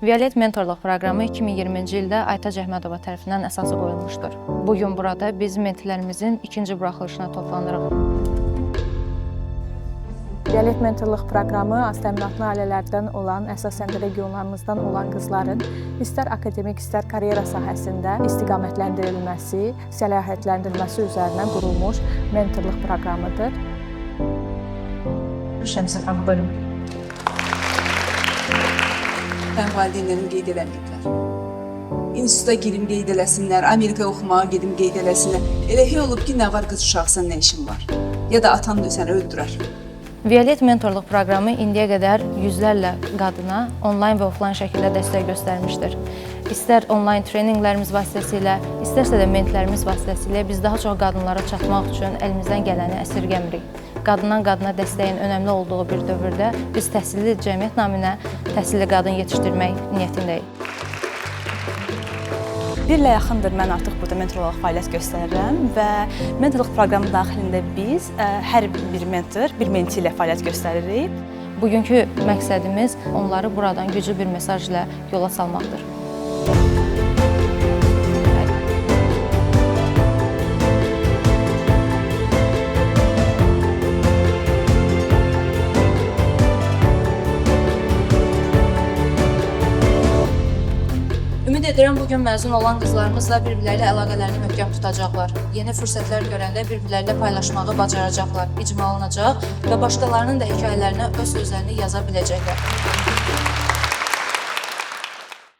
Violet mentorluq proqramı 2020-ci ildə Aytac Əhmədova tərəfindən əsası qoyulmuşdur. Bugün burada biz mentorlərimizin ikinci buraxılışına toplanırıq. Violet mentorluq proqramı aztəminatlı ailələrdən olan, əsasən də regionlarımızdan olan qızların istər akademik, istər karyera sahəsində istiqamətləndirilməsi, səlahiyyətləndirilməsi üzərinə qurulmuş mentorluq proqramıdır. Şəmsəfəm, buyurun. Mən valideynlərim qeyd eləməyiblər. İnstituta girim qeyd eləsinlər, Amerikaya oxumağa gedim qeyd eləsinlər. Elə hey olub ki, nə var qız uşaqsan, nə işin var? Ya da atan da səni öldürər. Violet mentorluq proqramı indiyə qədər yüzlərlə qadına onlayn və offlayn şəkildə dəstək göstərmişdir. İstər onlayn treninqlərimiz vasitəsilə, istərsə də mentlərimiz vasitəsilə biz daha çox qadınlara çatmaq üçün əlimizdən gələni əsirgəmirik. Qadından qadına dəstəyin önəmli olduğu bir dövrdə biz təhsilli cəmiyyət naminə təhsilli qadın yetişdirmək niyyətindəyik. Bir ilə yaxındır mən artıq burada mentor olaraq fəaliyyət göstərirəm və mentorluq proqramı daxilində biz hər bir mentor, bir menti ilə fəaliyyət göstəririk. Bugünkü məqsədimiz onları buradan güclü bir mesajla yola salmaqdır. Ümid edirəm bugün məzun olan qızlarımızla bir-birləri ilə əlaqələrini möhkəm tutacaqlar. Yeni fürsətlər görəndə bir-birləri ilə paylaşmağı bacaracaqlar, icma alınacaq və başqalarının da hekayələrinə öz sözlərini yaza biləcəklər.